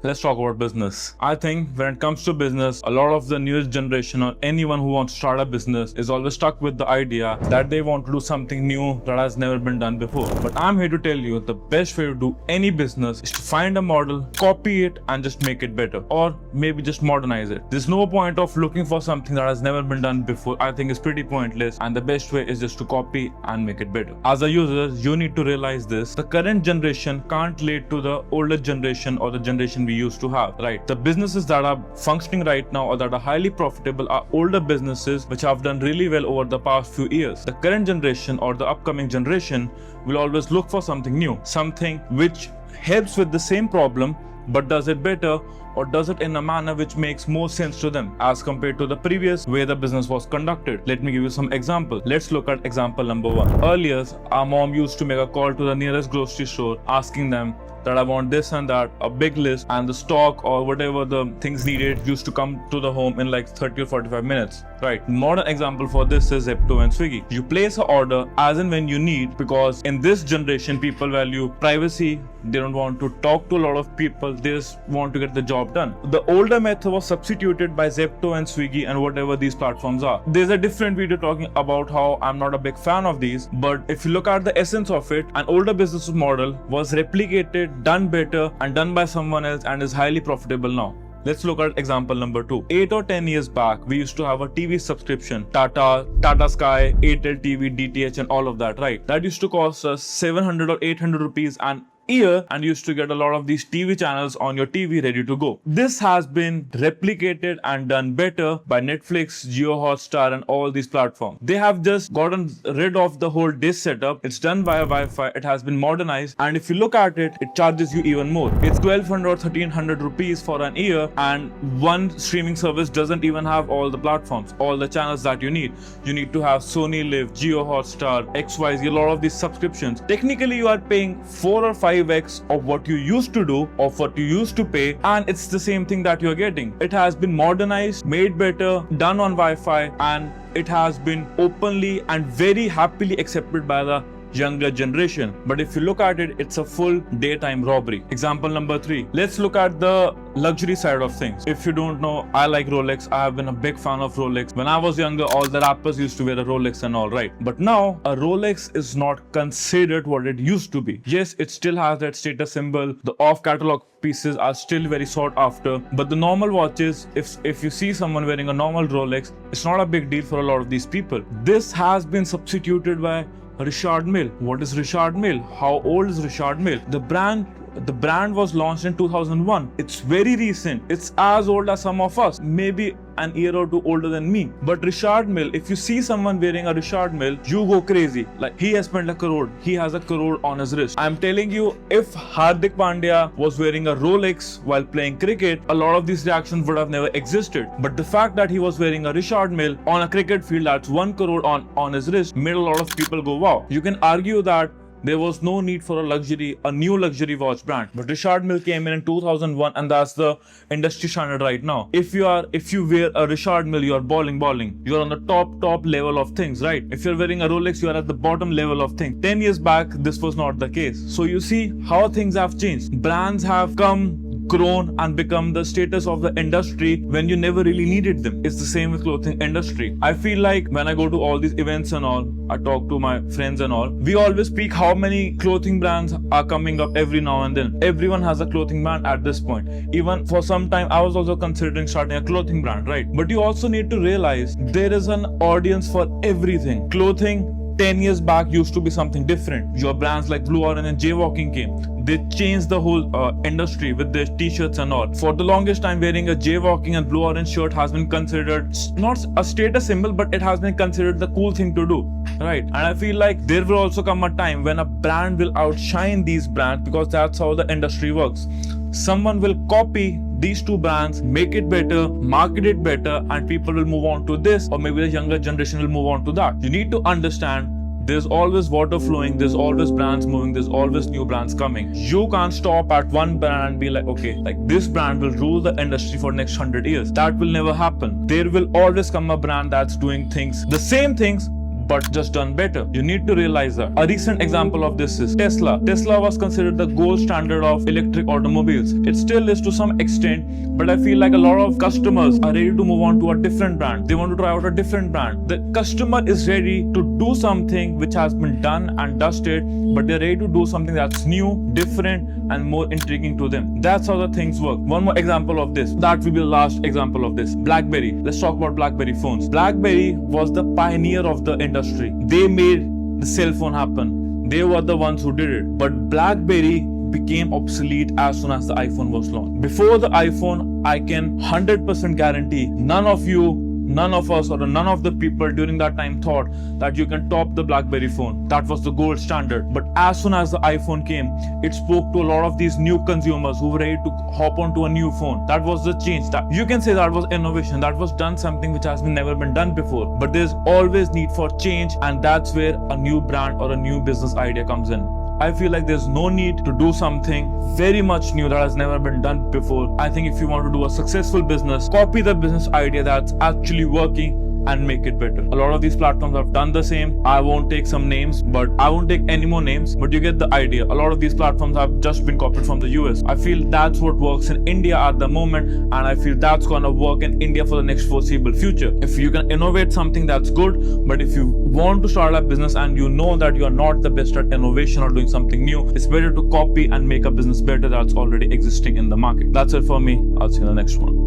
Let's talk about business. I think when it comes to business, a lot of the newest generation or anyone who wants to start a business is always stuck with the idea that they want to do something new that has never been done before. But I'm here to tell you the best way to do any business is to find a model, copy it, and just make it better. Or maybe just modernize it. There's no point of looking for something that has never been done before. I think it's pretty pointless, and the best way is just to copy and make it better. As a user, you need to realize this. The current generation can't relate to the older generation or the generation we used to have, right? The businesses that are functioning right now or that are highly profitable are older businesses which have done really well over the past few years. The current generation or the upcoming generation will always look for something new, something which helps with the same problem but does it better, or does it in a manner which makes more sense to them as compared to the previous way the business was conducted. Let me give you some example. Let's look at example number 1. Earlier, our mom used to make a call to the nearest grocery store asking them that I want this and that, a big list, and the stock or whatever the things needed used to come to the home in like 30 or 45 minutes, right? Modern example for this is Zepto and Swiggy. You place an order as and when you need, because in this generation people value privacy. They don't want to talk to a lot of people. They just want to get the job done. The older method was substituted by Zepto and Swiggy and whatever these platforms are. There's a different video talking about how I'm not a big fan of these, but if you look at the essence of it, an older business model was replicated, done better, and done by someone else, and is highly profitable now. Let's look at example number 2. 8 or 10 years back, we used to have a TV subscription, Tata Sky, Airtel TV, DTH, and all of that, right? That used to cost us 700 or 800 rupees an year, and used to get a lot of these TV channels on your TV ready to go. This has been replicated and done better by Netflix, Jio Hotstar, and all these platforms. They have just gotten rid of the whole dish setup. It's done via Wi-Fi. It has been modernized, and if you look at it, it charges you even more. It's 1200 or 1300 rupees for an year, and one streaming service doesn't even have all the platforms, all the channels that you need. You need to have Sony Live, Jio Hotstar, XYZ, a lot of these subscriptions. Technically, you are paying 4 or 5x of what you used to do, of what you used to pay, and it's the same thing that you're getting. It has been modernized, made better, done on Wi-Fi, and it has been openly and very happily accepted by the younger generation. But if you look at it, it's a full daytime robbery. Example number 3. Let's look at the luxury side of things. If you don't know, I like Rolex. I have been a big fan of Rolex. When I was younger, all the rappers used to wear a Rolex and all, right? But now, a Rolex is not considered what it used to be. Yes, it still has that status symbol. The off-catalog pieces are still very sought after. But the normal watches, if you see someone wearing a normal Rolex, it's not a big deal for a lot of these people. This has been substituted by Richard Mille. What is Richard Mille? How old is Richard Mille? The brand was launched in 2001. It's very recent. It's as old as some of us, maybe an year or two older than me. But Richard Mille, if you see someone wearing a Richard Mille, you go crazy. Like, he has spent 1 crore. He has 1 crore on his wrist. I'm telling you, if Hardik Pandya was wearing a Rolex while playing cricket, a lot of these reactions would have never existed. But the fact that he was wearing a Richard Mille on a cricket field that's 1 crore on his wrist made a lot of people go wow. You can argue that there was no need for a new luxury watch brand. But Richard Mille came in 2001, and that's the industry standard right now. If you wear a Richard Mille, you are balling. You are on the top level of things, right? If you're wearing a Rolex, you are at the bottom level of things. 10 years back, this was not the case. So you see how things have changed. Brands have grown and become the status of the industry when you never really needed them. It's the same with clothing industry. I feel like when I go to all these events and all, I talk to my friends and all, we always speak how many clothing brands are coming up every now and then. Everyone has a clothing brand at this point. Even for some time, I was also considering starting a clothing brand, right? But you also need to realize there is an audience for everything. Clothing 10 years back used to be something different. Your brands like Blue Orange and Jaywalking came. They changed the whole industry with their t-shirts and all. For the longest time, wearing a Jaywalking and Blue Orange shirt has been considered not a status symbol, but it has been considered the cool thing to do, right? And I feel like there will also come a time when a brand will outshine these brands, because that's how the industry works. Someone will copy these two brands, make it better, market it better, and people will move on to this, or maybe the younger generation will move on to that. You need to understand there's always water flowing, there's always brands moving, there's always new brands coming. You can't stop at one brand and be like, okay, like this brand will rule the industry for next 100 years. That will never happen. There will always come a brand that's doing things, the same things, but just done better. You need to realize that. A recent example of this is Tesla. Tesla was considered the gold standard of electric automobiles. It still is to some extent, but I feel like a lot of customers are ready to move on to a different brand. They want to try out a different brand. The customer is ready to do something which has been done and dusted, but they're ready to do something that's new, different, and more intriguing to them. That's how the things work. One more example of this. That will be the last example of this. BlackBerry. Let's talk about BlackBerry phones. BlackBerry was the pioneer of the industry. They made the cell phone happen. They were the ones who did it. But BlackBerry became obsolete as soon as the iPhone was launched. Before the iPhone, I can 100% guarantee none of us or none of the people during that time thought that you can top the BlackBerry phone. That was the gold standard. But as soon as the iPhone came, it spoke to a lot of these new consumers who were ready to hop onto a new phone. That was the change. That you can say that was innovation. That was done something which has never been done before. But there's always need for change, and that's where a new brand or a new business idea comes in. I feel like there's no need to do something very much new that has never been done before. I think if you want to do a successful business, copy the business idea that's actually working and make it better. A lot of these platforms have done the same. I won't take some names, but I won't take any more names, but you get the idea. A lot of these platforms have just been copied from the US. I feel that's what works in India at the moment, and I feel that's gonna work in India for the next foreseeable future. If you can innovate something, that's good, but if you want to start a business and you know that you are not the best at innovation or doing something new, it's better to copy and make a business better that's already existing in the market. That's it for me. I'll see you in the next one.